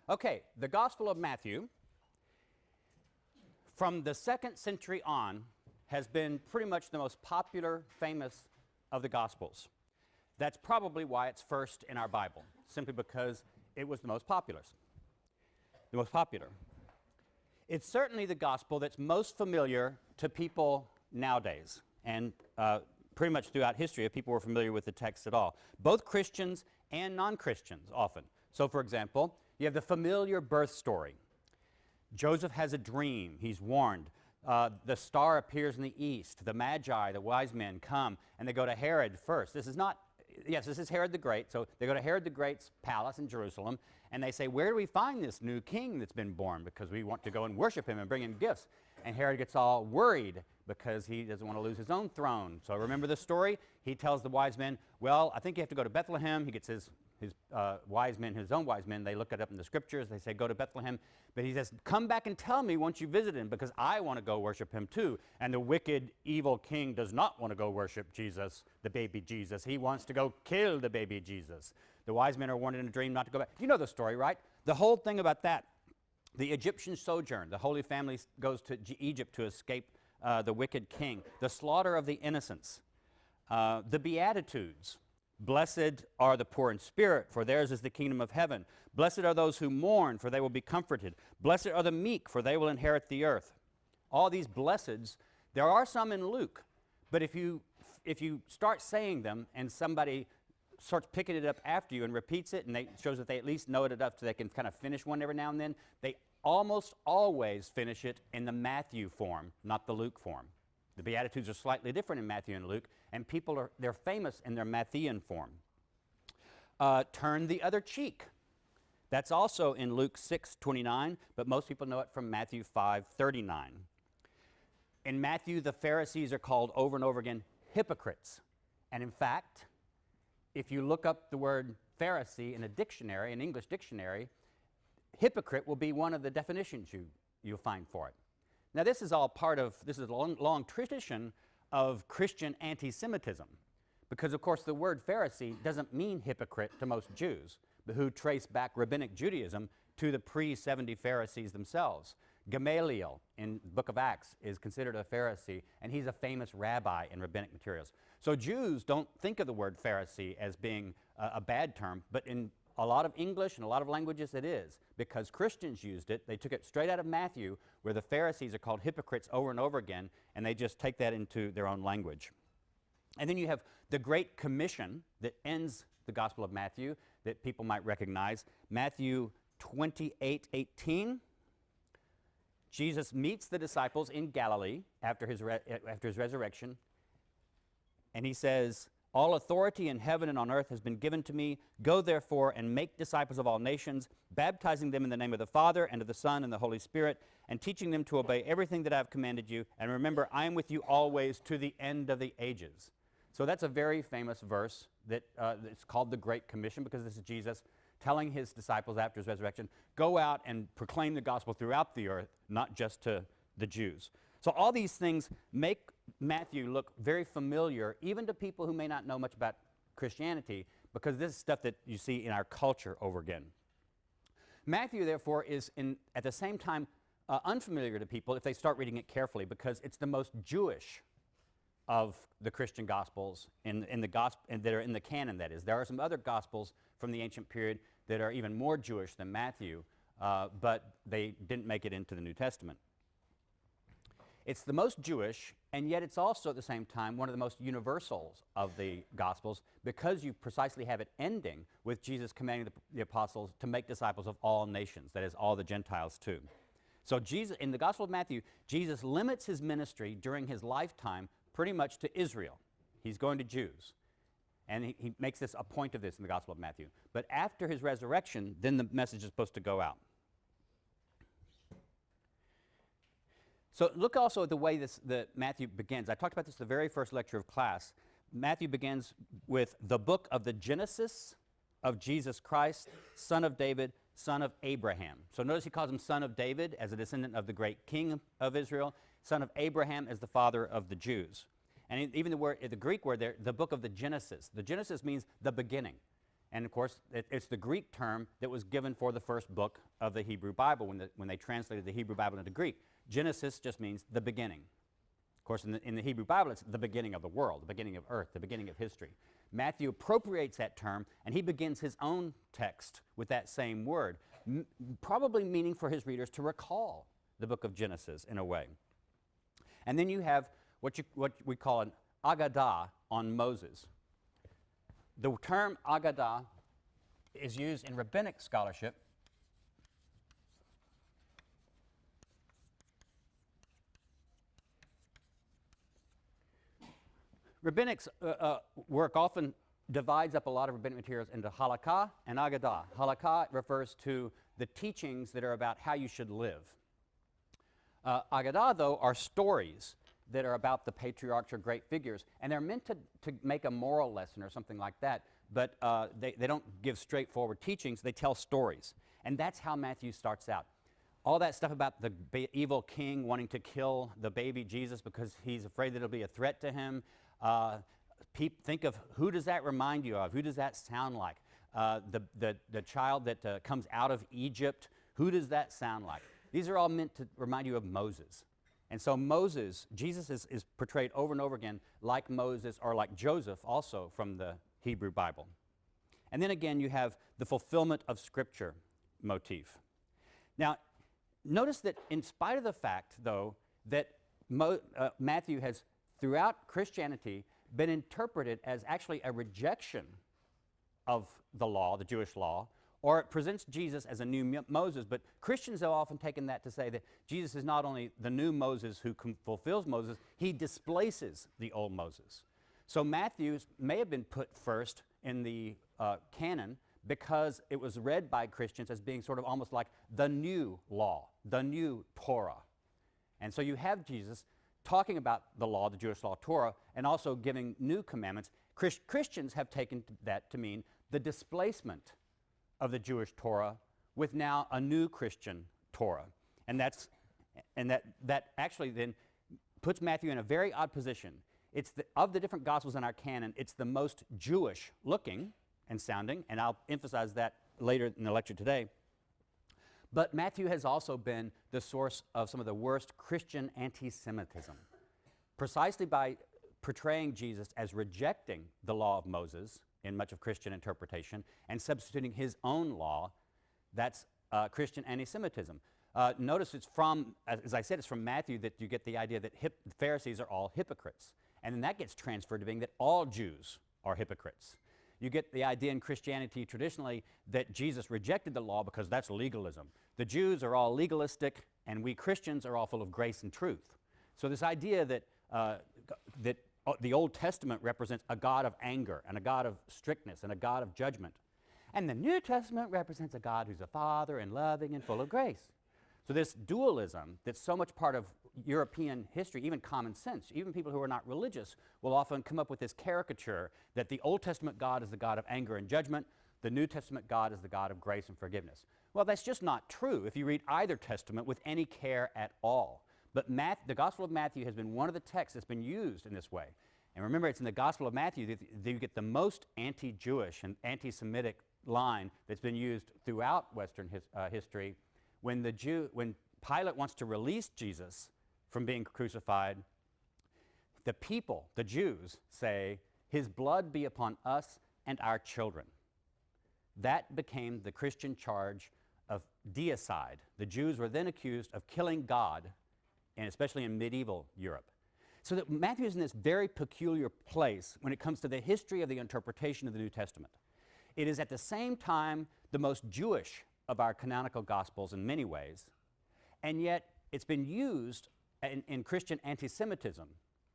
Okay, the Gospel of Matthew, from the 2nd century on, has been pretty much the most popular, famous of the Gospels. That's probably why it's first in our Bible, simply because it was the most popular. The most popular. It's certainly the Gospel that's most familiar to people nowadays, and pretty much throughout history, if people were familiar with the text at all. Both Christians and non-Christians often. So, for example, you have the familiar birth story. Joseph has a dream. He's warned. The star appears in the east. The Magi, the wise men, come, and they go to Herod first. This is not, yes, this is Herod the Great. So they go to Herod the Great's palace in Jerusalem, and they say, where do we find this new king that's been born? Because we want to go and worship him and bring him gifts. And Herod gets all worried because he doesn't want to lose his own throne. So remember the story? He tells the wise men, well, I think you have to go to Bethlehem. He gets his wise men, his own wise men, they look it up in the scriptures, they say, go to Bethlehem. But he says, come back and tell me once you visit him, because I want to go worship him too. And the wicked, evil king does not want to go worship Jesus, the baby Jesus. He wants to go kill the baby Jesus. The wise men are warned in a dream not to go back. You know the story, right? The whole thing about that, the Egyptian sojourn, the Holy Family goes to Egypt to escape the wicked king, the slaughter of the innocents, the Beatitudes. Blessed are the poor in spirit, for theirs is the kingdom of heaven. Blessed are those who mourn, for they will be comforted. Blessed are the meek, for they will inherit the earth. All these blesseds, there are some in Luke, but if you start saying them and somebody starts picking it up after you and repeats it, and it shows that they at least know it enough so they can kind of finish one every now and then, they almost always finish it in the Matthew form, not the Luke form. The Beatitudes are slightly different in Matthew and Luke, and they're famous in their Matthean form. Turn the other cheek. That's also in Luke 6:29, but most people know it from Matthew 5:39. In Matthew, the Pharisees are called over and over again hypocrites. And in fact, if you look up the word Pharisee in a dictionary, an English dictionary, hypocrite will be one of the definitions you'll find for it. Now, this is all this is a long tradition of Christian anti-Semitism, because, of course, the word Pharisee doesn't mean hypocrite to most Jews, but who trace back Rabbinic Judaism to the pre-70 Pharisees themselves. Gamaliel in the book of Acts is considered a Pharisee, and he's a famous rabbi in rabbinic materials. So Jews don't think of the word Pharisee as being a bad term, but in a lot of English and a lot of languages it is, because Christians used it. They took it straight out of Matthew, where the Pharisees are called hypocrites over and over again, and they just take that into their own language. And then you have the Great Commission that ends the Gospel of Matthew that people might recognize. Matthew 28:18. Jesus meets the disciples in Galilee after his resurrection, and he says, all authority in heaven and on earth has been given to me. Go therefore and make disciples of all nations, baptizing them in the name of the Father and of the Son and the Holy Spirit, and teaching them to obey everything that I have commanded you. And remember, I am with you always to the end of the ages. So that's a very famous verse that it's called the Great Commission, because this is Jesus telling his disciples after his resurrection, go out and proclaim the gospel throughout the earth, not just to the Jews. So all these things make Matthew look very familiar, even to people who may not know much about Christianity, because this is stuff that you see in our culture over again. Matthew, therefore, is at the same time unfamiliar to people if they start reading it carefully, because it's the most Jewish of the Christian Gospels in the that are in the canon, that is. There are some other Gospels from the ancient period that are even more Jewish than Matthew, but they didn't make it into the New Testament. It's the most Jewish, and yet it's also at the same time one of the most universals of the Gospels, because you precisely have it ending with Jesus commanding the apostles to make disciples of all nations, that is, all the Gentiles too. So Jesus, in the Gospel of Matthew, Jesus limits his ministry during his lifetime pretty much to Israel. He's going to Jews. And he makes this a point of this in the Gospel of Matthew. But after his resurrection, then the message is supposed to go out. So look also at the way that Matthew begins. I talked about this the very first lecture of class. Matthew begins with the book of the Genesis of Jesus Christ, son of David, son of Abraham. So notice he calls him son of David as a descendant of the great king of Israel, son of Abraham as the father of the Jews. And even the Greek word there, the book of the Genesis. The Genesis means the beginning. And of course, it's the Greek term that was given for the first book of the Hebrew Bible when they translated the Hebrew Bible into Greek. Genesis just means the beginning. Of course, in the Hebrew Bible, it's the beginning of the world, the beginning of earth, the beginning of history. Matthew appropriates that term, and he begins his own text with that same word, probably meaning for his readers to recall the book of Genesis in a way. And then you have what we call an Agadah on Moses. The term Agadah is used in rabbinic scholarship Rabbinic work often divides up a lot of rabbinic materials into halakha and agadah. Halakha refers to the teachings that are about how you should live. Agadah, though, are stories that are about the patriarchs or great figures, and they're meant to make a moral lesson or something like that, but they don't give straightforward teachings, they tell stories. And that's how Matthew starts out. All that stuff about the evil king wanting to kill the baby Jesus because he's afraid that it'll be a threat to him. Think of who does that remind you of? Who does that sound like? The child that comes out of Egypt, who does that sound like? These are all meant to remind you of Moses. And so Moses, Jesus is portrayed over and over again like Moses or like Joseph also from the Hebrew Bible. And then again you have the fulfillment of Scripture motif. Now, notice that in spite of the fact, though, that Matthew has, throughout Christianity, been interpreted as actually a rejection of the law, the Jewish law, or it presents Jesus as a new Moses, but Christians have often taken that to say that Jesus is not only the new Moses who fulfills Moses, he displaces the old Moses. So Matthew may have been put first in the canon because it was read by Christians as being sort of almost like the new law, the new Torah. And so you have Jesus talking about the law, the Jewish law, Torah, and also giving new commandments. Christians have taken that to mean the displacement of the Jewish Torah with now a new Christian Torah. And that actually then puts Matthew in a very odd position. It's of the different Gospels in our canon, it's the most Jewish looking and sounding, and I'll emphasize that later in the lecture today. But Matthew has also been the source of some of the worst Christian anti-Semitism, precisely by portraying Jesus as rejecting the law of Moses in much of Christian interpretation and substituting his own law. That's Christian anti-Semitism. Notice it's from, as I said, it's from Matthew that you get the idea that Pharisees are all hypocrites. And then that gets transferred to being that all Jews are hypocrites. You get the idea in Christianity traditionally that Jesus rejected the law because that's legalism. The Jews are all legalistic, and we Christians are all full of grace and truth. So this idea that the Old Testament represents a God of anger and a God of strictness and a God of judgment. And the New Testament represents a God who's a father and loving and full of grace. So this dualism that's so much part of European history, even common sense, even people who are not religious will often come up with this caricature that the Old Testament God is the God of anger and judgment, the New Testament God is the God of grace and forgiveness. Well, that's just not true if you read either testament with any care at all. But the Gospel of Matthew has been one of the texts that's been used in this way. And remember, it's in the Gospel of Matthew that you get the most anti-Jewish and anti-Semitic line that's been used throughout Western history. When Pilate wants to release Jesus from being crucified, the people, the Jews, say, "His blood be upon us and our children." That became the Christian charge of deicide. The Jews were then accused of killing God, and especially in medieval Europe. So that Matthew is in this very peculiar place when it comes to the history of the interpretation of the New Testament. It is at the same time the most Jewish of our canonical Gospels in many ways, and yet it's been used in Christian anti-Semitism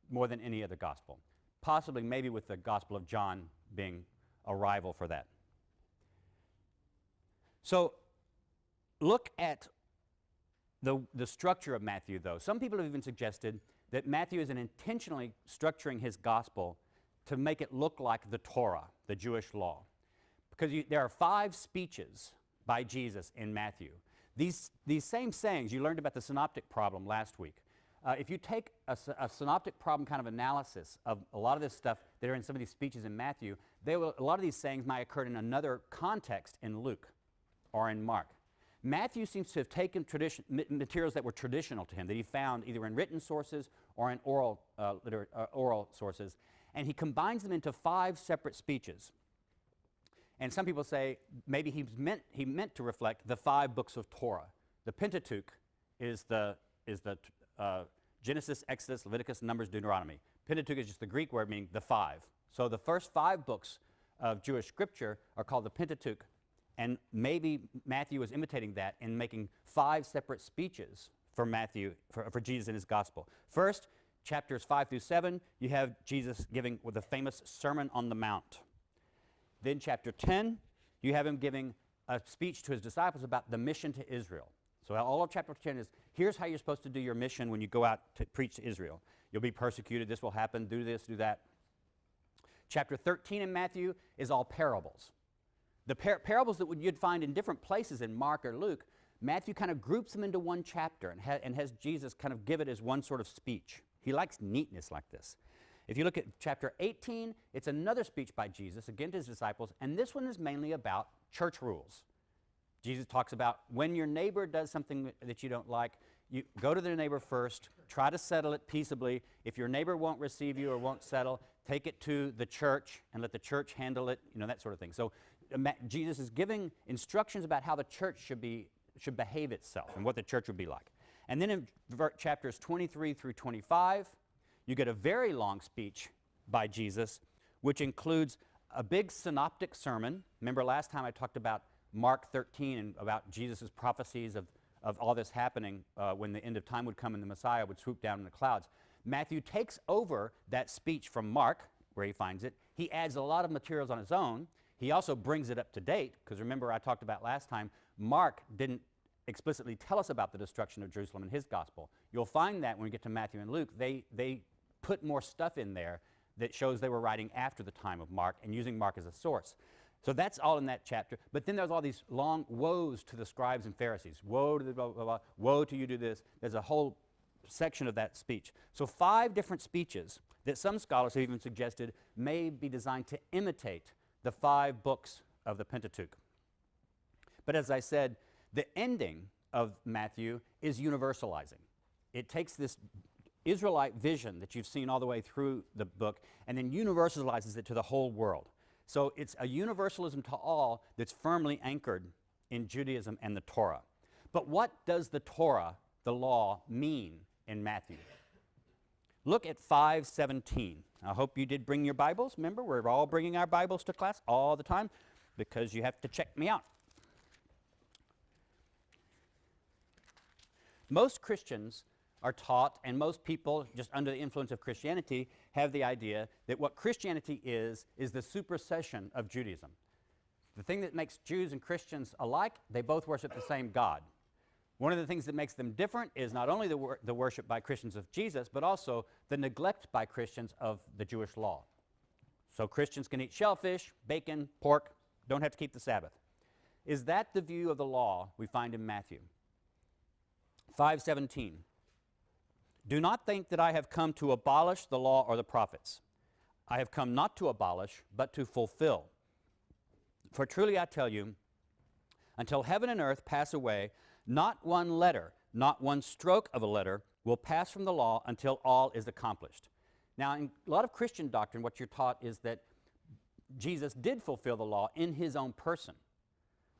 more than any other Gospel, possibly maybe with the Gospel of John being a rival for that. So look at the structure of Matthew, though. Some people have even suggested that Matthew is intentionally structuring his Gospel to make it look like the Torah, the Jewish law. Because there are 5 speeches by Jesus in Matthew. These same sayings, you learned about the synoptic problem last week. If you take a synoptic problem kind of analysis of a lot of this stuff that are in some of these speeches in Matthew, a lot of these sayings might occur in another context in Luke or in Mark. Matthew seems to have taken materials that were traditional to him, that he found either in written sources or in oral sources, and he combines them into 5 separate speeches. And some people say maybe he meant to reflect the 5 books of Torah. The Pentateuch is the Genesis, Exodus, Leviticus, Numbers, Deuteronomy. Pentateuch is just the Greek word meaning the 5. So the first 5 books of Jewish scripture are called the Pentateuch, and maybe Matthew was imitating that in making 5 separate speeches for Matthew, for Jesus in his gospel. First, chapters 5 through 7, you have Jesus giving the famous Sermon on the Mount. Then chapter 10, you have him giving a speech to his disciples about the mission to Israel. So all of chapter 10 is, here's how you're supposed to do your mission when you go out to preach to Israel. You'll be persecuted, this will happen, do this, do that. Chapter 13 in Matthew is all parables. The parables that you'd find in different places in Mark or Luke, Matthew kind of groups them into one chapter and has Jesus kind of give it as one sort of speech. He likes neatness like this. If you look at chapter 18, it's another speech by Jesus, again to his disciples, and this one is mainly about church rules. Jesus talks about when your neighbor does something that you don't like, you go to their neighbor first, try to settle it peaceably. If your neighbor won't receive you or won't settle, take it to the church and let the church handle it, that sort of thing. So Jesus is giving instructions about how the church should behave itself and what the church would be like. And then in chapters 23 through 25, you get a very long speech by Jesus, which includes a big synoptic sermon. Remember last time I talked about Mark 13 and about Jesus' prophecies of all this happening when the end of time would come and the Messiah would swoop down in the clouds. Matthew takes over that speech from Mark, where he finds it. He adds a lot of materials on his own. He also brings it up to date, because remember I talked about last time, Mark didn't explicitly tell us about the destruction of Jerusalem in his gospel. You'll find that when we get to Matthew and Luke, they put more stuff in there that shows they were writing after the time of Mark and using Mark as a source. So that's all in that chapter. But then there's all these long woes to the scribes and Pharisees. Woe to the blah, blah, blah. Woe to you do this. There's a whole section of that speech. So 5 different speeches that some scholars have even suggested may be designed to imitate the 5 books of the Pentateuch. But as I said, the ending of Matthew is universalizing. It takes this Israelite vision that you've seen all the way through the book and then universalizes it to the whole world. So it's a universalism to all that's firmly anchored in Judaism and the Torah. But what does the Torah, the law, mean in Matthew? Look at 5:17. I hope you did bring your Bibles. Remember, we're all bringing our Bibles to class all the time because you have to check me out. Most Christians are taught, and most people just under the influence of Christianity have the idea that what Christianity is the supersession of Judaism. The thing that makes Jews and Christians alike, they both worship the same God. One of the things that makes them different is not only the worship by Christians of Jesus, but also the neglect by Christians of the Jewish law. So Christians can eat shellfish, bacon, pork, don't have to keep the Sabbath. Is that the view of the law we find in Matthew? 5:17. Do not think that I have come to abolish the law or the prophets. I have come not to abolish, but to fulfill. For truly I tell you, until heaven and earth pass away, not one letter, not one stroke of a letter will pass from the law until all is accomplished. Now, in a lot of Christian doctrine, what you're taught is that Jesus did fulfill the law in his own person.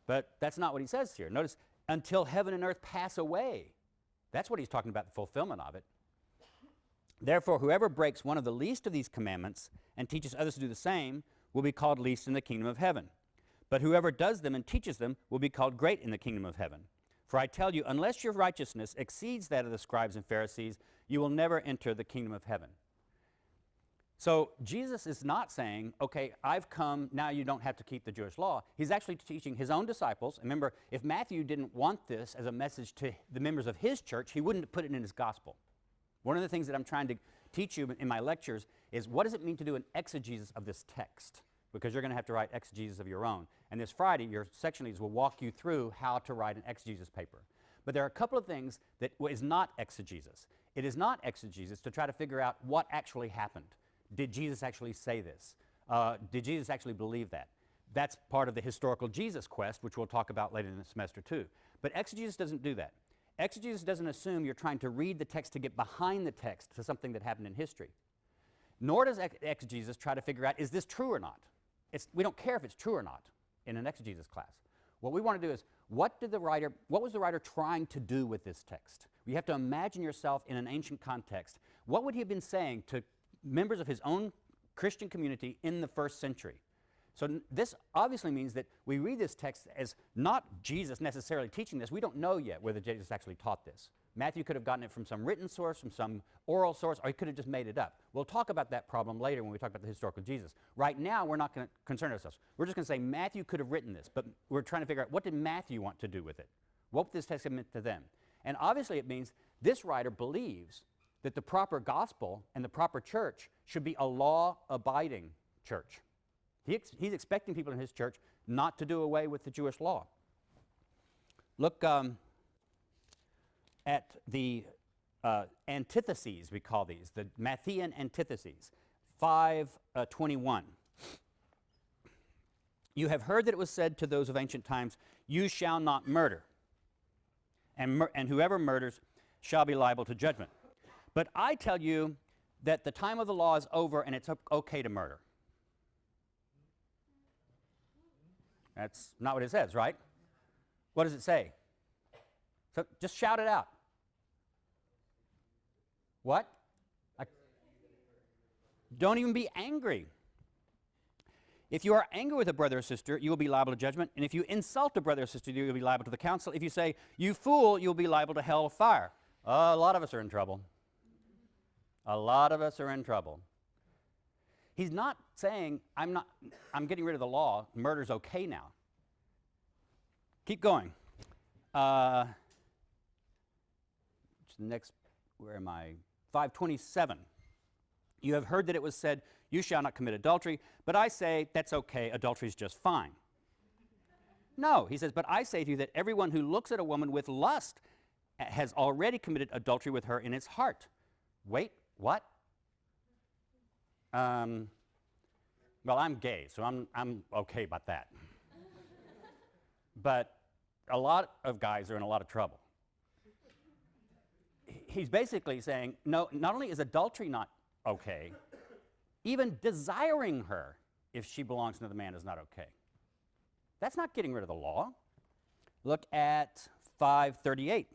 But that's not what he says here. Notice, until heaven and earth pass away. That's what he's talking about, the fulfillment of it. Therefore, whoever breaks one of the least of these commandments and teaches others to do the same will be called least in the kingdom of heaven. But whoever does them and teaches them will be called great in the kingdom of heaven. For I tell you, unless your righteousness exceeds that of the scribes and Pharisees, you will never enter the kingdom of heaven. So Jesus is not saying, okay, I've come, now you don't have to keep the Jewish law. He's actually teaching his own disciples. Remember, if Matthew didn't want this as a message to the members of his church, he wouldn't put it in his gospel. One of the things that I'm trying to teach you in my lectures is what does it mean to do an exegesis of this text? Because you're going to have to write exegesis of your own. And this Friday, your section leaders will walk you through how to write an exegesis paper. But there are a couple of things that is not exegesis. It is not exegesis to try to figure out what actually happened. Did Jesus actually say this? Did Jesus actually believe that? That's part of the historical Jesus quest, which we'll talk about later in the semester too. But exegesis doesn't do that. Exegesis doesn't assume you're trying to read the text to get behind the text to something that happened in history. Nor does exegesis try to figure out, is this true or not? We don't care if it's true or not in an exegesis class. What we want to do is, what was the writer trying to do with this text? You have to imagine yourself in an ancient context. What would he have been saying to members of his own Christian community in the first century? So this obviously means that we read this text as not Jesus necessarily teaching this. We don't know yet whether Jesus actually taught this. Matthew could have gotten it from some written source, from some oral source, or he could have just made it up. We'll talk about that problem later when we talk about the historical Jesus. Right now, we're not going to concern ourselves. We're just going to say Matthew could have written this, but we're trying to figure out, what did Matthew want to do with it? What would this text have meant to them? And obviously it means this writer believes that the proper gospel and the proper church should be a law-abiding church. He's expecting people in his church not to do away with the Jewish law. Look at the antitheses, we call these, the Matthean antitheses, 5:21. You have heard that it was said to those of ancient times, you shall not murder, and whoever murders shall be liable to judgment. But I tell you that the time of the law is over and it's okay to murder. That's not what it says, right? What does it say? So just shout it out. What? Don't even be angry. If you are angry with a brother or sister, you will be liable to judgment. And if you insult a brother or sister, you will be liable to the council. If you say, you fool, you'll be liable to hell of fire. A lot of us are in trouble. A lot of us are in trouble. He's not saying, I'm getting rid of the law, murder's okay now. Keep going. Next, where am I? 5:27. You have heard that it was said, you shall not commit adultery, but I say, that's okay, adultery is just fine. No, he says, but I say to you that everyone who looks at a woman with lust has already committed adultery with her in his heart. Wait, what? Well, I'm gay, so I'm okay about that. But a lot of guys are in a lot of trouble. He's basically saying, no, not only is adultery not okay, even desiring her if she belongs to another man is not okay. That's not getting rid of the law. Look at 5:38.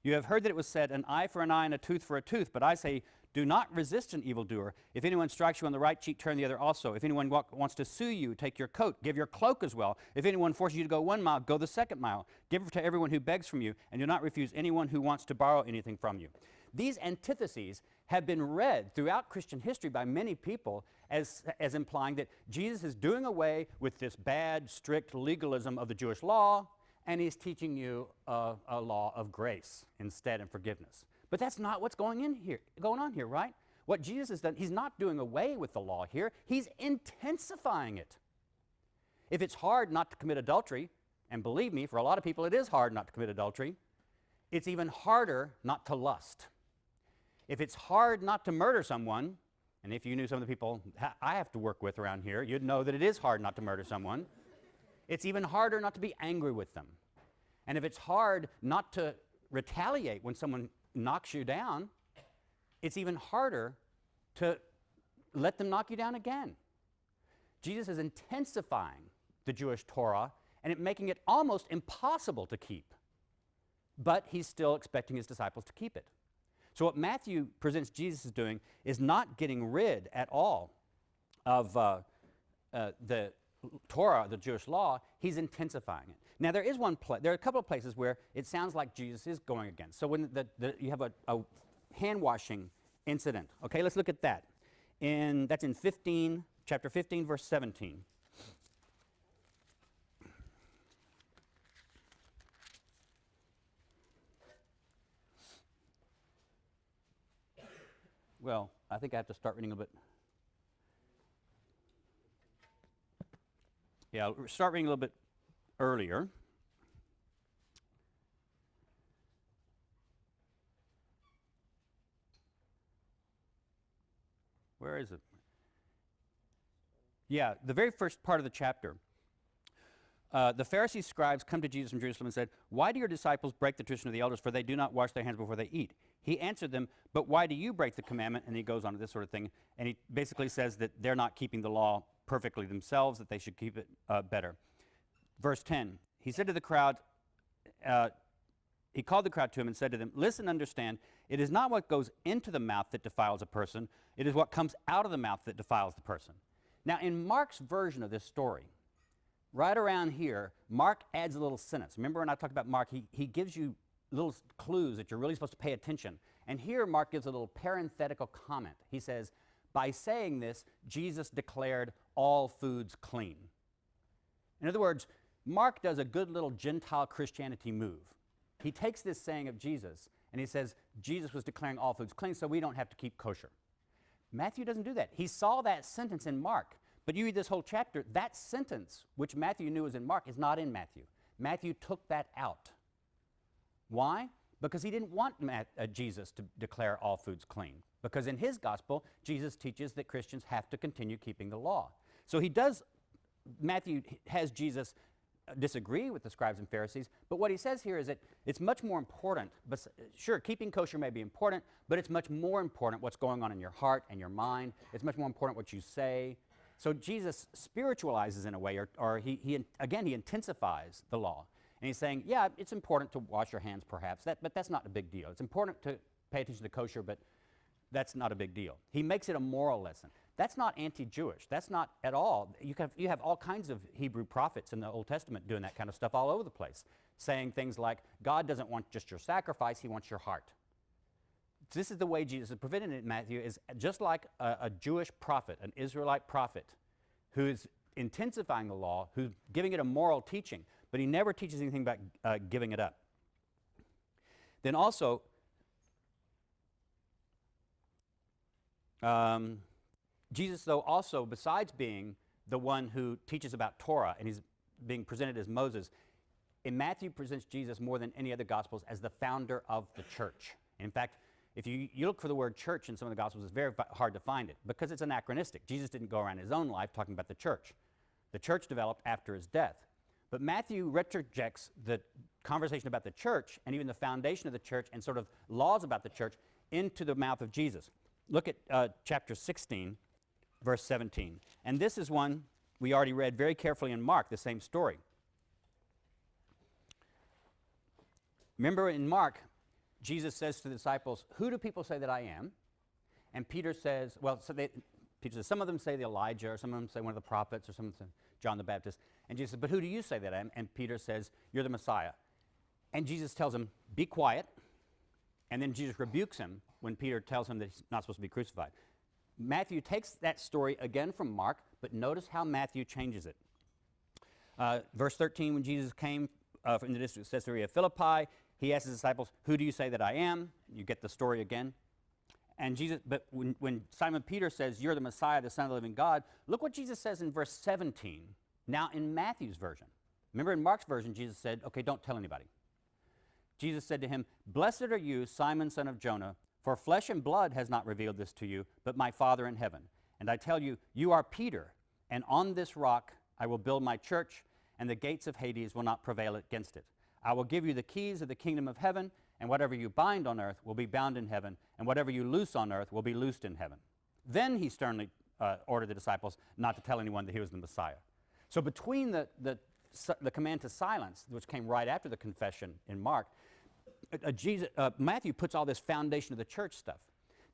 You have heard that it was said, an eye for an eye and a tooth for a tooth, but I say, do not resist an evildoer. If anyone strikes you on the right cheek, turn the other also. If anyone wants to sue you, take your coat, give your cloak as well. If anyone forces you to go 1 mile, go the 2nd mile. Give to everyone who begs from you, and do not refuse anyone who wants to borrow anything from you. These antitheses have been read throughout Christian history by many people as implying that Jesus is doing away with this bad, strict legalism of the Jewish law, and he's teaching you a law of grace instead and forgiveness. But that's not what's going on here, right? What Jesus has done, he's not doing away with the law here. He's intensifying it. If it's hard not to commit adultery, and believe me, for a lot of people it is hard not to commit adultery, it's even harder not to lust. If it's hard not to murder someone, and if you knew some of the people I have to work with around here, you'd know that it is hard not to murder someone. It's even harder not to be angry with them. And if it's hard not to retaliate when someone knocks you down, it's even harder to let them knock you down again. Jesus is intensifying the Jewish Torah and making it almost impossible to keep. But he's still expecting his disciples to keep it. So what Matthew presents Jesus as doing is not getting rid at all of the Torah, the Jewish law. He's intensifying it. Now there are a couple of places where it sounds like Jesus is going against. So when you have a hand washing incident. Okay, let's look at that. That's in chapter 15, verse 17. Well, I think I have to start reading a bit. Yeah, I'll start reading a little bit earlier. Where is it? Yeah, the very first part of the chapter. The Pharisees' scribes come to Jesus from Jerusalem and said, "Why do your disciples break the tradition of the elders, for they do not wash their hands before they eat?" He answered them, "But why do you break the commandment?" And he goes on to this sort of thing. And he basically says that they're not keeping the law perfectly themselves, that they should keep it better. Verse 10, he said to the crowd, he called the crowd to him and said to them, "Listen, understand, it is not what goes into the mouth that defiles a person, it is what comes out of the mouth that defiles the person." Now, in Mark's version of this story, right around here, Mark adds a little sentence. Remember when I talked about Mark, he gives you little clues that you're really supposed to pay attention. And here Mark gives a little parenthetical comment. He says, by saying this, Jesus declared all foods clean. In other words, Mark does a good little Gentile Christianity move. He takes this saying of Jesus and he says, Jesus was declaring all foods clean, so we don't have to keep kosher. Matthew doesn't do that. He saw that sentence in Mark. But you read this whole chapter, that sentence, which Matthew knew was in Mark, is not in Matthew. Matthew took that out. Why? Because he didn't want Jesus to declare all foods clean. Because in his gospel, Jesus teaches that Christians have to continue keeping the law. So Matthew has Jesus disagree with the scribes and Pharisees, but what he says here is that it's much more important. But sure, keeping kosher may be important, but it's much more important what's going on in your heart and your mind. It's much more important what you say. So Jesus spiritualizes in a way, or he intensifies the law. And he's saying, yeah, it's important to wash your hands perhaps, but that's not a big deal. It's important to pay attention to kosher, but that's not a big deal. He makes it a moral lesson. That's not anti-Jewish. That's not at all. You have all kinds of Hebrew prophets in the Old Testament doing that kind of stuff all over the place, saying things like, God doesn't want just your sacrifice, he wants your heart. This is the way Jesus is presented in Matthew, is just like a Jewish prophet, an Israelite prophet, who's intensifying the law, who's giving it a moral teaching, but he never teaches anything about giving it up. Then also, Jesus, though, also, besides being the one who teaches about Torah, and he's being presented as Moses, in Matthew presents Jesus more than any other Gospels as the founder of the church. In fact, if you look for the word church in some of the Gospels, it's very hard to find it because it's anachronistic. Jesus didn't go around his own life talking about the church. The church developed after his death. But Matthew retrojects the conversation about the church and even the foundation of the church and sort of laws about the church into the mouth of Jesus. Look at chapter 16, verse 17. And this is one we already read very carefully in Mark, the same story. Remember in Mark, Jesus says to the disciples, "Who do people say that I am?" And Peter says, Peter says, some of them say the Elijah, or some of them say one of the prophets, or some of them say John the Baptist. And Jesus says, "But who do you say that I am?" And Peter says, "You're the Messiah." And Jesus tells him, "Be quiet." And then Jesus rebukes him when Peter tells him that he's not supposed to be crucified. Matthew takes that story again from Mark, but notice how Matthew changes it. Verse 13, when Jesus came from the district of Caesarea Philippi, he asked his disciples, "Who do you say that I am?" You get the story again. And but when Simon Peter says, "You're the Messiah, the Son of the living God," look what Jesus says in verse 17. Now in Matthew's version. Remember in Mark's version, Jesus said, "Okay, don't tell anybody." Jesus said to him, "Blessed are you, Simon, son of Jonah, for flesh and blood has not revealed this to you, but my Father in heaven. And I tell you, you are Peter, and on this rock I will build my church, and the gates of Hades will not prevail against it. I will give you the keys of the kingdom of heaven, and whatever you bind on earth will be bound in heaven, and whatever you loose on earth will be loosed in heaven." Then he sternly ordered the disciples not to tell anyone that he was the Messiah. So between the command to silence, which came right after the confession in Mark, Matthew puts all this foundation of the church stuff.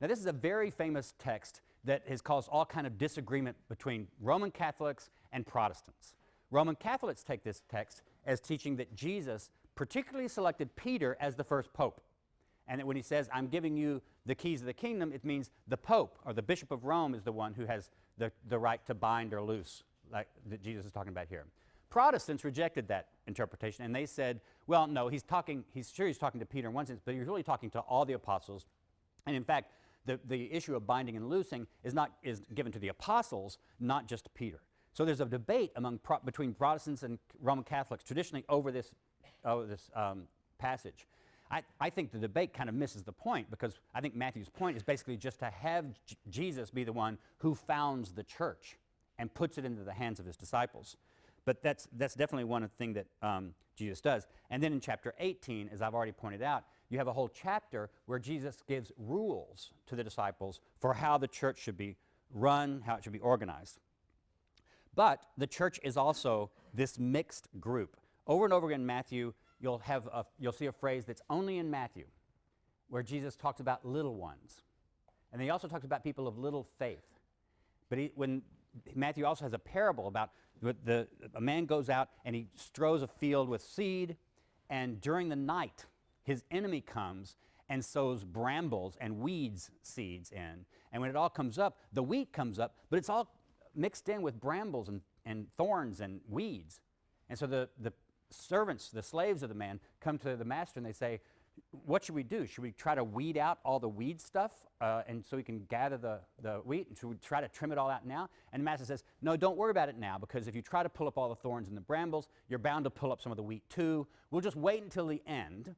Now this is a very famous text that has caused all kind of disagreement between Roman Catholics and Protestants. Roman Catholics take this text as teaching that Jesus particularly selected Peter as the first pope. And that when he says, "I'm giving you the keys of the kingdom," it means the pope or the bishop of Rome is the one who has the right to bind or loose, like that Jesus is talking about here. Protestants rejected that interpretation, and they said, well, no, he's talking to Peter in one sense, but he's really talking to all the apostles. And in fact, the issue of binding and loosing is given to the apostles, not just to Peter. So there's a debate between Protestants and Roman Catholics traditionally over this passage. I think the debate kind of misses the point, because I think Matthew's point is basically just to have Jesus be the one who founds the church and puts it into the hands of his disciples. But that's definitely one thing that Jesus does. And then in chapter 18, as I've already pointed out, you have a whole chapter where Jesus gives rules to the disciples for how the church should be run, how it should be organized. But the church is also this mixed group. Over and over again in Matthew, you'll see a phrase that's only in Matthew, where Jesus talks about little ones. And he also talks about people of little faith. But when Matthew also has a parable about a man goes out and he strews a field with seed, and during the night his enemy comes and sows brambles and weeds seeds in. And when it all comes up, the wheat comes up, but it's all mixed in with brambles and thorns and weeds. And so the servants, the slaves of the man, come to the master and they say, what should we do? Should we try to weed out all the weed stuff and so we can gather the wheat? And should we try to trim it all out now? And the master says, no, don't worry about it now, because if you try to pull up all the thorns and the brambles, you're bound to pull up some of the wheat too. We'll just wait until the end,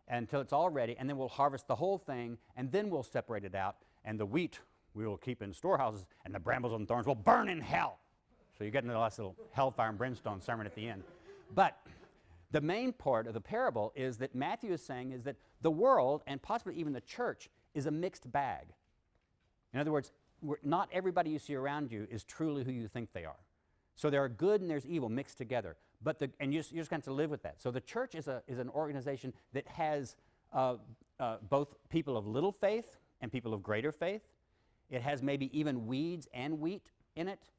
until it's all ready, and then we'll harvest the whole thing, and then we'll separate it out, and the wheat we will keep in storehouses, and the brambles and thorns will burn in hell. So you get into the last little hellfire and brimstone sermon at the end. But the main part of the parable is that Matthew is saying is that the world, and possibly even the church, is a mixed bag. In other words, not everybody you see around you is truly who you think they are. So there are good and there's evil mixed together. And you're just going to have to live with that. So the church is an organization that has both people of little faith and people of greater faith. It has maybe even weeds and wheat in it.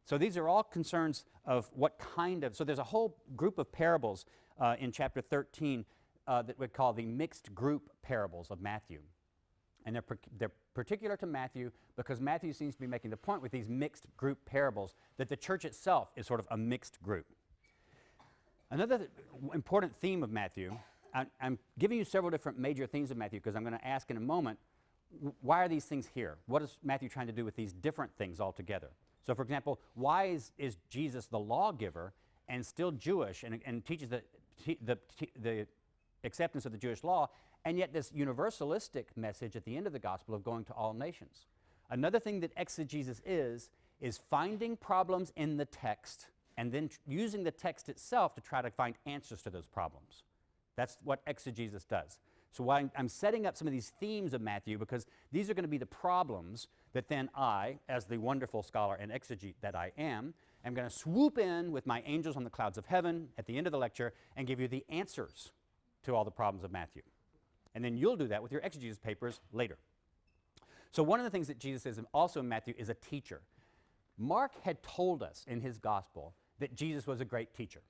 So these are all concerns of what kind of, so there's a whole group of parables in chapter 13 that we call the mixed group parables of Matthew. And they're particular to Matthew because Matthew seems to be making the point with these mixed group parables that the church itself is sort of a mixed group. Another important theme of Matthew, I'm giving you several different major themes of Matthew because I'm going to ask in a moment, why are these things here? What is Matthew trying to do with these different things altogether? So, for example, why is Jesus the lawgiver and still Jewish and teaches the acceptance of the Jewish law, and yet this universalistic message at the end of the gospel of going to all nations? Another thing that exegesis is finding problems in the text and then using the text itself to try to find answers to those problems. That's what exegesis does. So why I'm setting up some of these themes of Matthew, because these are going to be the problems that then I, as the wonderful scholar and exegete that I am going to swoop in with my angels on the clouds of heaven at the end of the lecture and give you the answers to all the problems of Matthew. And then you'll do that with your exegesis papers later. So one of the things that Jesus is also in Matthew is a teacher. Mark had told us in his gospel that Jesus was a great teacher.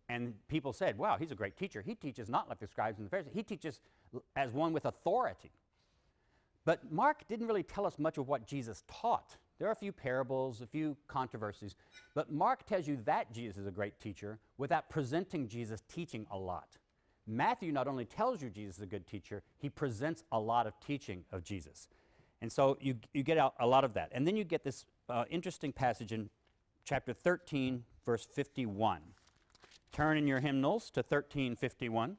And people said, wow, he's a great teacher. He teaches not like the scribes and the Pharisees. He teaches as one with authority. But Mark didn't really tell us much of what Jesus taught. There are a few parables, a few controversies, but Mark tells you that Jesus is a great teacher without presenting Jesus teaching a lot. Matthew not only tells you Jesus is a good teacher, he presents a lot of teaching of Jesus. And so you get out a lot of that. And then you get this interesting passage in chapter 13, verse 51. Turn in your hymnals to 13:51.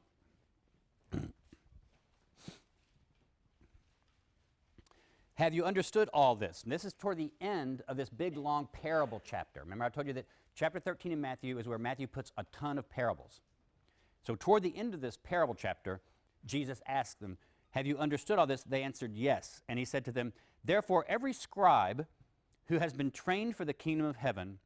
Have you understood all this? And this is toward the end of this big, long parable chapter. Remember, I told you that chapter 13 in Matthew is where Matthew puts a ton of parables. So toward the end of this parable chapter, Jesus asked them, have you understood all this? They answered yes. And he said to them, therefore, every scribe who has been trained for the kingdom of heaven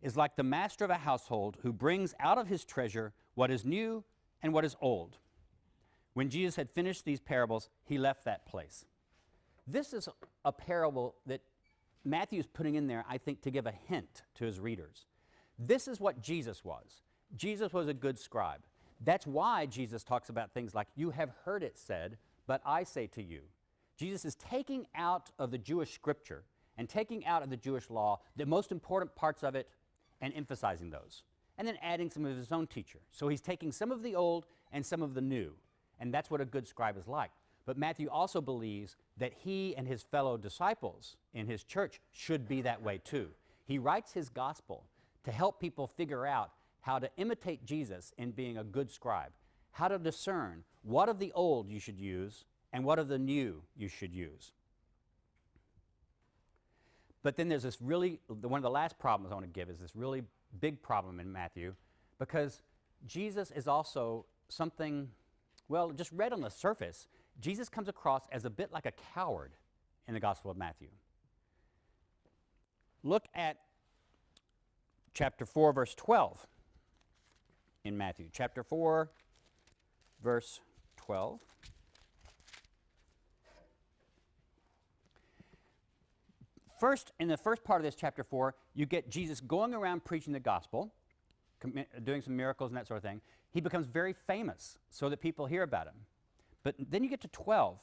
is like the master of a household who brings out of his treasure what is new and what is old. When Jesus had finished these parables, he left that place. This is a parable that Matthew is putting in there, I think, to give a hint to his readers. This is what Jesus was. Jesus was a good scribe. That's why Jesus talks about things like, you have heard it said, but I say to you. Jesus is taking out of the Jewish scripture and taking out of the Jewish law the most important parts of it and emphasizing those, and then adding some of his own teaching. So he's taking some of the old and some of the new, and that's what a good scribe is like. But Matthew also believes that he and his fellow disciples in his church should be that way too. He writes his gospel to help people figure out how to imitate Jesus in being a good scribe, how to discern what of the old you should use and what of the new you should use. But then there's this really, one of the last problems I want to give is this really big problem in Matthew, because Jesus is also something, well, just read on the surface, Jesus comes across as a bit like a coward in the Gospel of Matthew. Look at chapter 4, verse 12 in Matthew. Chapter 4, verse 12. First, in the first part of this chapter 4, you get Jesus going around preaching the gospel, doing some miracles and that sort of thing. He becomes very famous so that people hear about him. But then you get to 12.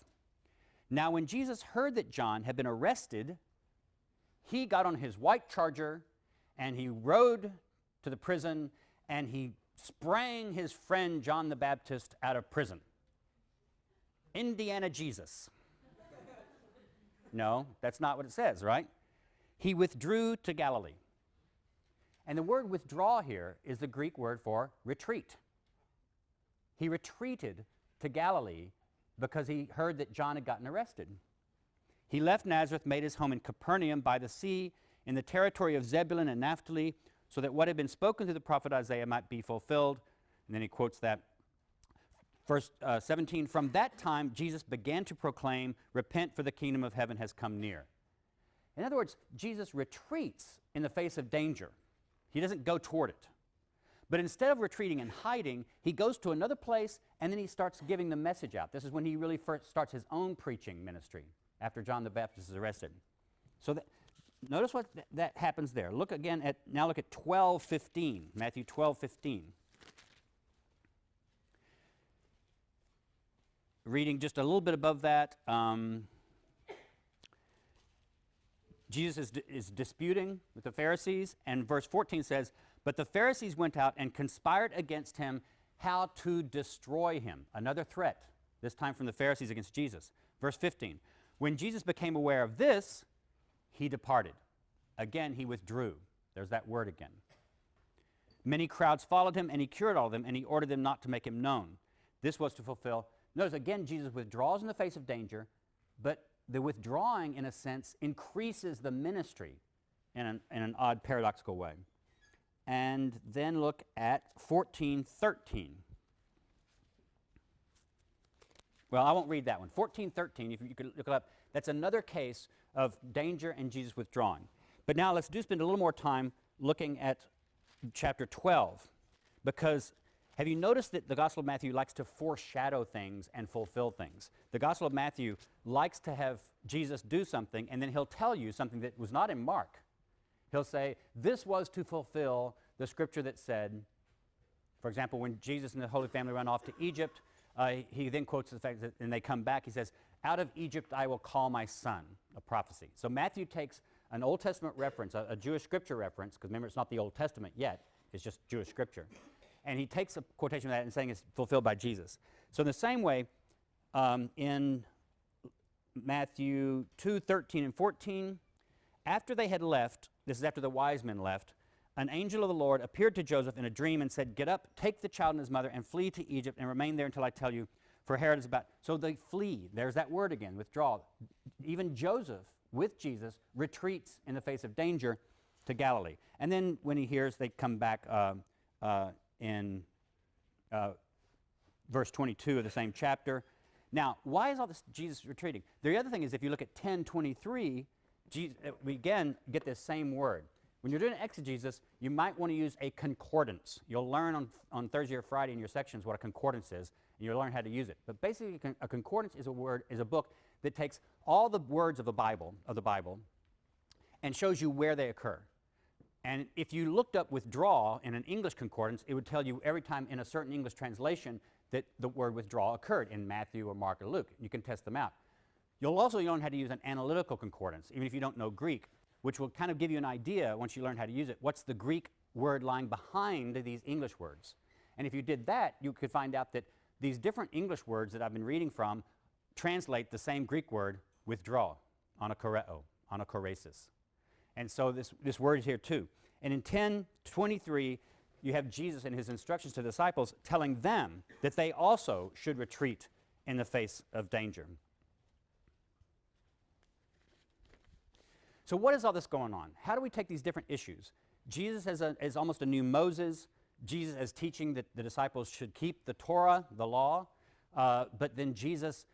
Now, when Jesus heard that John had been arrested, he got on his white charger and he rode to the prison and he sprang his friend John the Baptist out of prison. Indiana Jesus. No, that's not what it says, right? He withdrew to Galilee. And the word withdraw here is the Greek word for retreat. He retreated to Galilee because he heard that John had gotten arrested. He left Nazareth, made his home in Capernaum by the sea, in the territory of Zebulun and Naphtali, so that what had been spoken through the prophet Isaiah might be fulfilled. And then he quotes that. Verse 17, from that time Jesus began to proclaim, repent, for the kingdom of heaven has come near. In other words, Jesus retreats in the face of danger. He doesn't go toward it. But instead of retreating and hiding, he goes to another place and then he starts giving the message out. This is when he really first starts his own preaching ministry after John the Baptist is arrested. So notice what that happens there. Look again at, now look at 12:15, Matthew 12:15. Reading just a little bit above that, Jesus is disputing with the Pharisees, and verse 14 says, but the Pharisees went out and conspired against him how to destroy him. Another threat, this time from the Pharisees against Jesus. Verse 15, when Jesus became aware of this, he departed. Again, he withdrew. There's that word again. Many crowds followed him, and he cured all of them, and he ordered them not to make him known. This was to fulfill. Notice again, Jesus withdraws in the face of danger, but the withdrawing, in a sense, increases the ministry in an odd, paradoxical way. And then look at 14:13. Well, I won't read that one. 14:13, if you could look it up, that's another case of danger and Jesus withdrawing. But now let's spend a little more time looking at chapter 12, because have you noticed that the Gospel of Matthew likes to foreshadow things and fulfill things? The Gospel of Matthew likes to have Jesus do something, and then he'll tell you something that was not in Mark. He'll say, this was to fulfill the scripture that said, for example, when Jesus and the Holy Family run off to Egypt, he then quotes the fact that, and they come back, he says, out of Egypt I will call my son, a prophecy. So Matthew takes an Old Testament reference, a Jewish scripture reference, because remember, it's not the Old Testament yet, it's just Jewish scripture. And he takes a quotation of that and saying it's fulfilled by Jesus. So in the same way, in Matthew 2:13 and 14, after they had left, this is after the wise men left, an angel of the Lord appeared to Joseph in a dream and said, get up, take the child and his mother, and flee to Egypt, and remain there until I tell you, for Herod is about. So they flee. There's that word again, withdraw. Even Joseph, with Jesus, retreats in the face of danger to Galilee. And then when he hears, they come back in verse 22 of the same chapter. Now, why is all this Jesus retreating? The other thing is, if you look at 10:23, we again get this same word. When you're doing exegesis, you might want to use a concordance. You'll learn on Thursday or Friday in your sections what a concordance is, and you'll learn how to use it. But basically, a concordance is a book that takes all the words of the Bible, and shows you where they occur. And if you looked up withdraw in an English concordance, it would tell you every time in a certain English translation that the word withdraw occurred in Matthew or Mark or Luke. You can test them out. You'll also learn how to use an analytical concordance, even if you don't know Greek, which will kind of give you an idea, once you learn how to use it, what's the Greek word lying behind these English words. And if you did that, you could find out that these different English words that I've been reading from translate the same Greek word, withdraw, anakoreo, anakoresis. And so this word is here too. And in 10:23, you have Jesus in his instructions to the disciples telling them that they also should retreat in the face of danger. So what is all this going on? How do we take these different issues? Jesus as almost a new Moses. Jesus as teaching that the disciples should keep the Torah, the law. But then Jesus,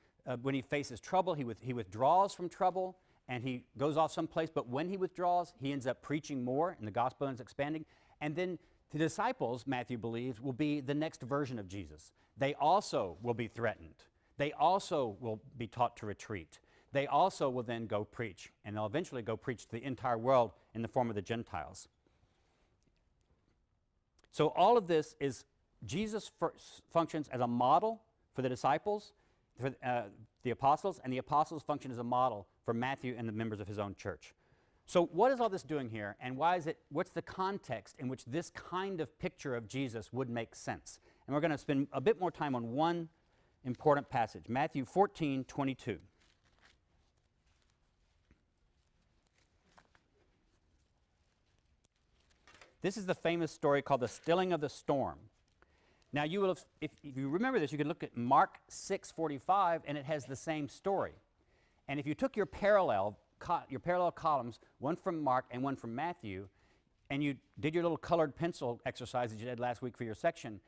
when he faces trouble, he withdraws from trouble and he goes off someplace. But when he withdraws, he ends up preaching more and the gospel ends expanding. And then the disciples, Matthew believes, will be the next version of Jesus. They also will be threatened. They also will be taught to retreat. They also will then go preach, and they'll eventually go preach to the entire world in the form of the Gentiles. So all of this is Jesus functions as a model for the disciples, for the apostles, and the apostles function as a model for Matthew and the members of his own church. So what is all this doing here, and what's the context in which this kind of picture of Jesus would make sense? And we're going to spend a bit more time on one important passage, Matthew 14:22. This is the famous story called the stilling of the storm. Now, you will have, if you remember this, you could look at Mark 6:45, and it has the same story. And if you took your parallel columns, one from Mark and one from Matthew, and you did your little colored pencil exercise that you did last week for your section,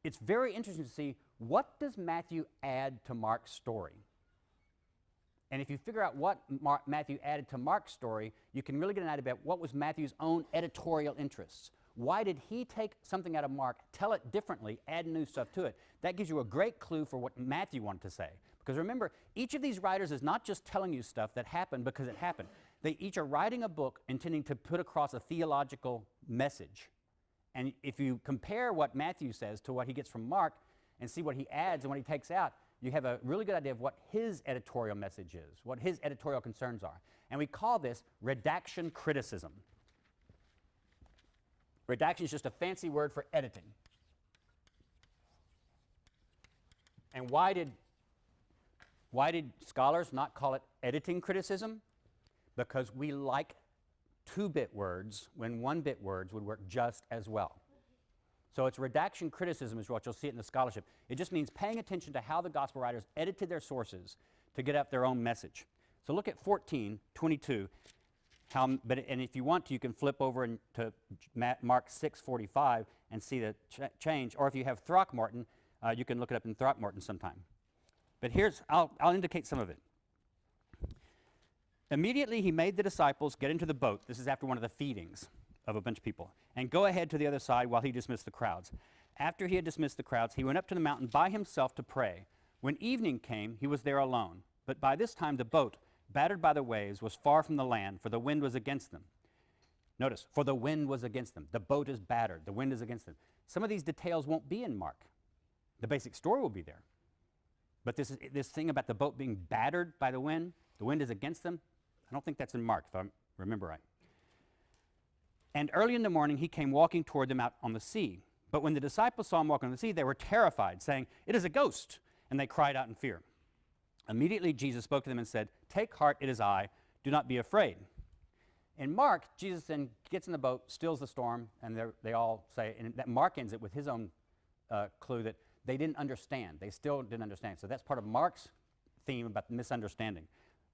it's very interesting to see what does Matthew add to Mark's story. And if you figure out what Matthew added to Mark's story, you can really get an idea about what was Matthew's own editorial interests. Why did he take something out of Mark, tell it differently, add new stuff to it? That gives you a great clue for what Matthew wanted to say. Because remember, each of these writers is not just telling you stuff that happened because it happened. They each are writing a book intending to put across a theological message. And if you compare what Matthew says to what he gets from Mark and see what he adds and what he takes out, you have a really good idea of what his editorial message is, what his editorial concerns are. And we call this redaction criticism. Redaction is just a fancy word for editing. And why did scholars not call it editing criticism? Because we like 2-bit words when 1-bit words would work just as well. So it's redaction criticism is what you'll see it in the scholarship. It just means paying attention to how the gospel writers edited their sources to get out their own message. So look at 14:22. And if you want to, you can flip over to Mark 6:45 and see the change. Or if you have Throckmorton, you can look it up in Throckmorton sometime. But I'll indicate some of it. Immediately he made the disciples get into the boat. This is after one of the feedings of a bunch of people, and go ahead to the other side while he dismissed the crowds. After he had dismissed the crowds, he went up to the mountain by himself to pray. When evening came, he was there alone. But by this time the boat, battered by the waves, was far from the land, for the wind was against them. Notice, for the wind was against them. The boat is battered. The wind is against them. Some of these details won't be in Mark. The basic story will be there. But this thing about the boat being battered by the wind is against them, I don't think that's in Mark, if I remember right. And early in the morning, he came walking toward them out on the sea. But when the disciples saw him walking on the sea, they were terrified, saying, "It is a ghost!" And they cried out in fear. Immediately, Jesus spoke to them and said, "Take heart, it is I. Do not be afraid." In Mark, Jesus then gets in the boat, stills the storm, and they all say, and that Mark ends it with his own clue that they didn't understand. They still didn't understand. So that's part of Mark's theme about the misunderstanding.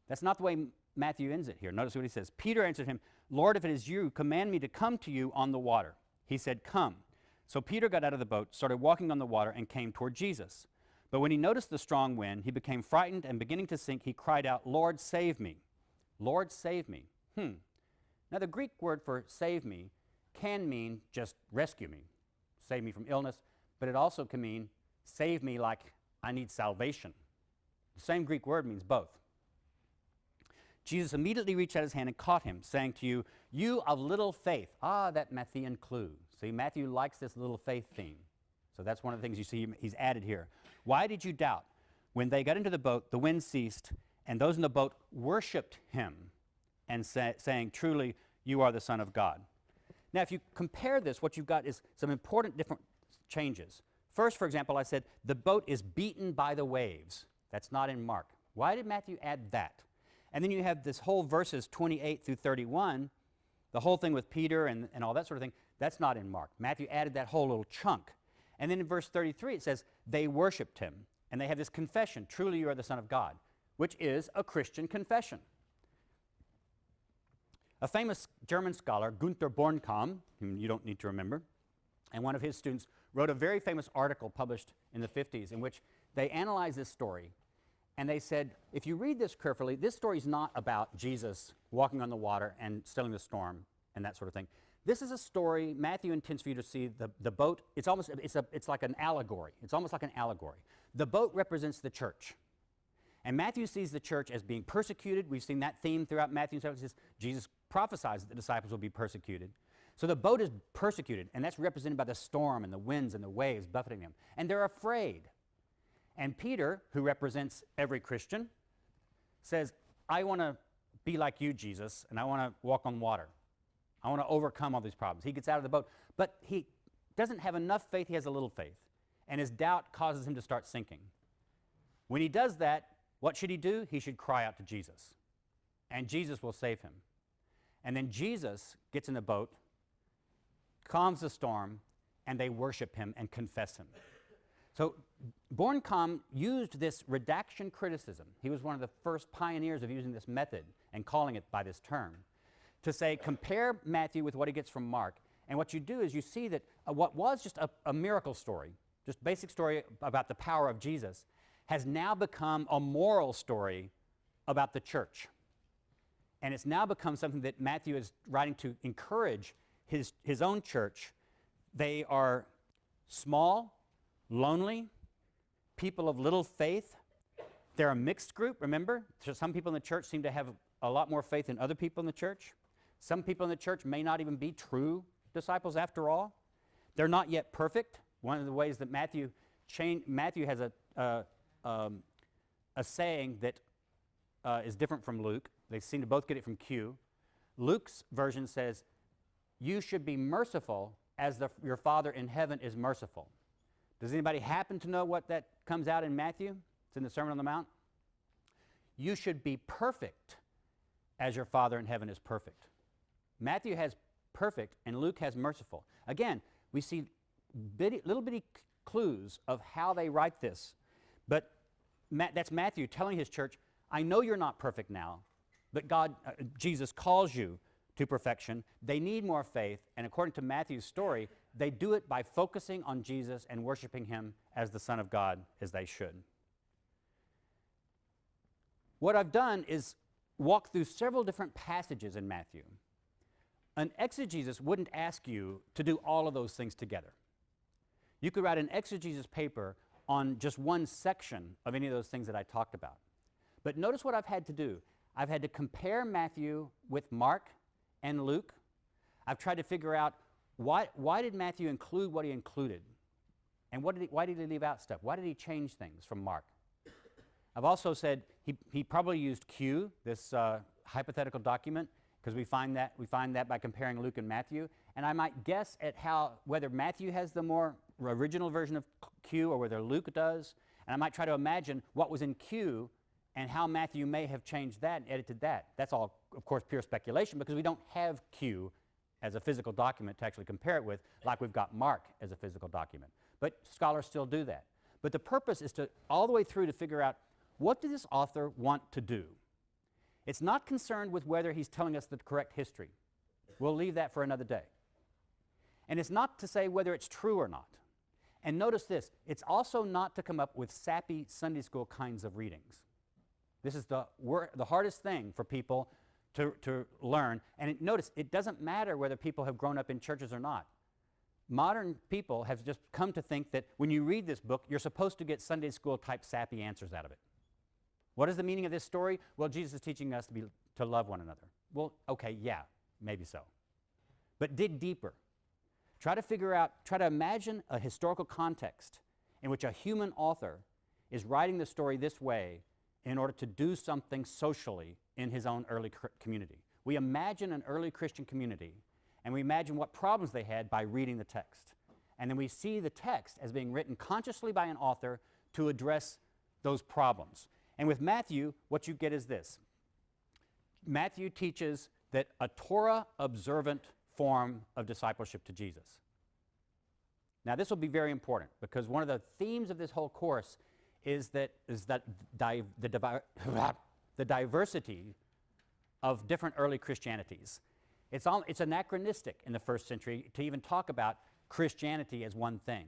That's not the way Matthew ends it here. Notice what he says. Peter answered him, "Lord, if it is you, command me to come to you on the water." He said, "Come." So Peter got out of the boat, started walking on the water, and came toward Jesus. But when he noticed the strong wind, he became frightened, and beginning to sink, he cried out, "Lord, save me. Lord, save me." Now the Greek word for save me can mean just rescue me, save me from illness, but it also can mean save me like I need salvation. The same Greek word means both. Jesus immediately reached out his hand and caught him, saying to you, "You of little faith." That Matthean clue. See, Matthew likes this little faith theme. So that's one of the things you see he's added here. "Why did you doubt?" When they got into the boat, the wind ceased, and those in the boat worshipped him, and saying, "Truly, you are the Son of God." Now, if you compare this, what you've got is some important different changes. First, for example, I said, the boat is beaten by the waves. That's not in Mark. Why did Matthew add that? And then you have this whole verses 28 through 31, the whole thing with Peter and all that sort of thing. That's not in Mark. Matthew added that whole little chunk. And then in verse 33 it says, they worshiped him. And they have this confession, truly you are the Son of God, which is a Christian confession. A famous German scholar, Gunther Bornkamm, whom you don't need to remember, and one of his students wrote a very famous article published in the 50s in which they analyzed this story. And they said, if you read this carefully, this story is not about Jesus walking on the water and stilling the storm and that sort of thing. This is a story Matthew intends for you to see the boat. It's like an allegory. It's almost like an allegory. The boat represents the church. And Matthew sees the church as being persecuted. We've seen that theme throughout Matthew. Jesus prophesies that the disciples will be persecuted. So the boat is persecuted, and that's represented by the storm and the winds and the waves buffeting them. And they're afraid. And Peter, who represents every Christian, says, I want to be like you, Jesus, and I want to walk on water. I want to overcome all these problems. He gets out of the boat, but he doesn't have enough faith. He has a little faith, and his doubt causes him to start sinking. When he does that, what should he do? He should cry out to Jesus, and Jesus will save him. And then Jesus gets in the boat, calms the storm, and they worship him and confess him. So Bornkamm used this redaction criticism. He was one of the first pioneers of using this method and calling it by this term, to say, compare Matthew with what he gets from Mark. And what you do is you see that what was just a miracle story, just basic story about the power of Jesus, has now become a moral story about the church. And it's now become something that Matthew is writing to encourage his own church. They are small, lonely, people of little faith. They're a mixed group, remember? So some people in the church seem to have a lot more faith than other people in the church. Some people in the church may not even be true disciples after all. They're not yet perfect. One of the ways that Matthew has a saying that is different from Luke. They seem to both get it from Q. Luke's version says, you should be merciful as your Father in heaven is merciful. Does anybody happen to know what that comes out in Matthew? It's in the Sermon on the Mount. You should be perfect as your Father in heaven is perfect. Matthew has perfect and Luke has merciful. Again, we see little bitty clues of how they write this. But that's Matthew telling his church, I know you're not perfect now, but Jesus calls you to perfection. They need more faith, and according to Matthew's story, they do it by focusing on Jesus and worshiping him as the Son of God, as they should. What I've done is walk through several different passages in Matthew. An exegesis wouldn't ask you to do all of those things together. You could write an exegesis paper on just one section of any of those things that I talked about. But notice what I've had to do. I've had to compare Matthew with Mark and Luke. I've tried to figure out why did Matthew include what he included? And why did he leave out stuff? Why did he change things from Mark? I've also said he probably used Q, this hypothetical document, because we find that by comparing Luke and Matthew. And I might guess at whether Matthew has the more original version of Q or whether Luke does. And I might try to imagine what was in Q and how Matthew may have changed that and edited that. That's all, of course, pure speculation because we don't have Q as a physical document to actually compare it with, like we've got Mark as a physical document. But scholars still do that. But the purpose is to all the way through to figure out, what did this author want to do? It's not concerned with whether he's telling us the correct history. We'll leave that for another day. And it's not to say whether it's true or not. And notice this, it's also not to come up with sappy Sunday school kinds of readings. This is the hardest thing for people to learn. And notice, it doesn't matter whether people have grown up in churches or not. Modern people have just come to think that when you read this book, you're supposed to get Sunday school type sappy answers out of it. What is the meaning of this story? Well, Jesus is teaching us to love one another. Well, okay, yeah, maybe so. But dig deeper. Try to imagine a historical context in which a human author is writing the story this way in order to do something socially in his own early community. We imagine an early Christian community, and we imagine what problems they had by reading the text. And then we see the text as being written consciously by an author to address those problems. And with Matthew, what you get is this. Matthew teaches that a Torah-observant form of discipleship to Jesus. Now, this will be very important because one of the themes of this whole course is the diversity of different early Christianities. It's anachronistic in the first century to even talk about Christianity as one thing,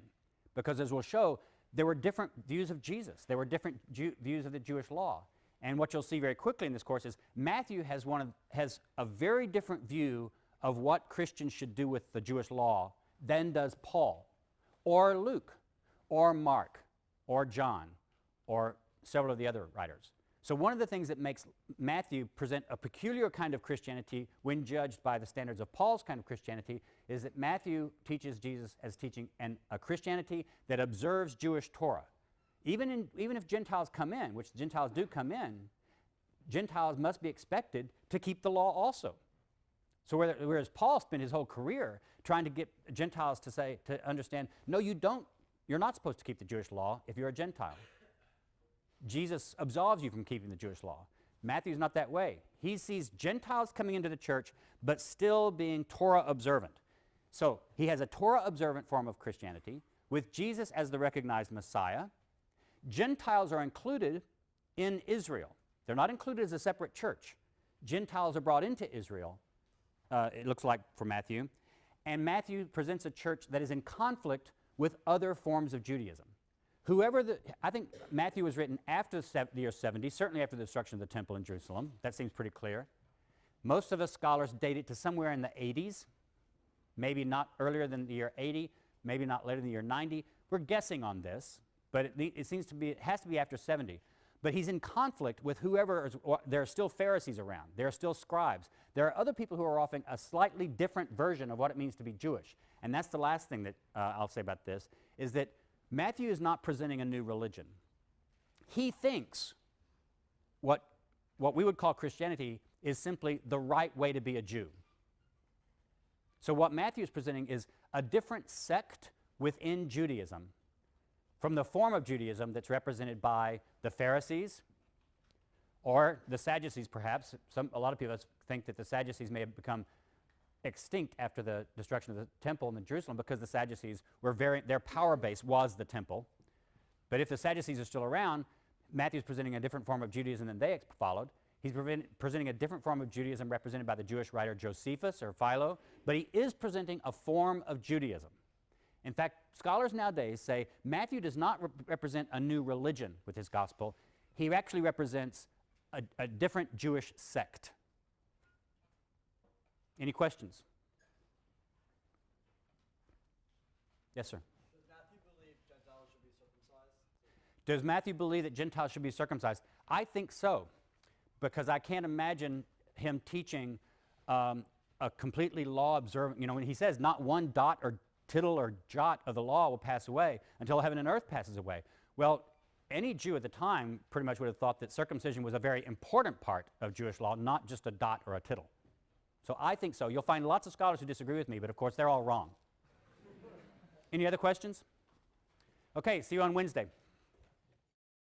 because as we'll show, there were different views of Jesus. There were different views of the Jewish law. And what you'll see very quickly in this course is Matthew has a very different view of what Christians should do with the Jewish law than does Paul, or Luke, or Mark, or John, or several of the other writers. So one of the things that makes Matthew present a peculiar kind of Christianity when judged by the standards of Paul's kind of Christianity is that Matthew teaches Jesus as teaching a Christianity that observes Jewish Torah. Even if Gentiles come in, which Gentiles do come in, Gentiles must be expected to keep the law also. So whereas Paul spent his whole career trying to get Gentiles to understand, no, you don't, you're not supposed to keep the Jewish law if you're a Gentile. Jesus absolves you from keeping the Jewish law. Matthew's not that way. He sees Gentiles coming into the church, but still being Torah observant. So he has a Torah observant form of Christianity with Jesus as the recognized Messiah. Gentiles are included in Israel. They're not included as a separate church. Gentiles are brought into Israel, it looks like for Matthew. And Matthew presents a church that is in conflict with other forms of Judaism. I think Matthew was written after the year 70, certainly after the destruction of the temple in Jerusalem. That seems pretty clear. Most of us scholars date it to somewhere in the 80s, maybe not earlier than the year 80, maybe not later than the year 90. We're guessing on this, but it has to be after 70. But he's in conflict with there are still Pharisees around. There are still scribes. There are other people who are offering a slightly different version of what it means to be Jewish. And that's the last thing that I'll say about this, is that Matthew is not presenting a new religion. He thinks what we would call Christianity is simply the right way to be a Jew. So what Matthew is presenting is a different sect within Judaism from the form of Judaism that's represented by the Pharisees or the Sadducees, perhaps. A lot of people think that the Sadducees may have become extinct after the destruction of the temple in Jerusalem because the Sadducees their power base was the temple. But if the Sadducees are still around, Matthew's presenting a different form of Judaism than they followed. He's presenting a different form of Judaism represented by the Jewish writer Josephus or Philo, but he is presenting a form of Judaism. In fact, scholars nowadays say Matthew does not represent a new religion with his gospel. He actually represents a different Jewish sect. Any questions? Yes, sir. Does Matthew believe Gentiles should be circumcised? Does Matthew believe that Gentiles should be circumcised? I think so, because I can't imagine him teaching a completely law-observant, when he says not one dot or tittle or jot of the law will pass away until heaven and earth passes away. Well, any Jew at the time pretty much would have thought that circumcision was a very important part of Jewish law, not just a dot or a tittle. So I think so. You'll find lots of scholars who disagree with me, but of course they're all wrong. Any other questions? Okay, see you on Wednesday.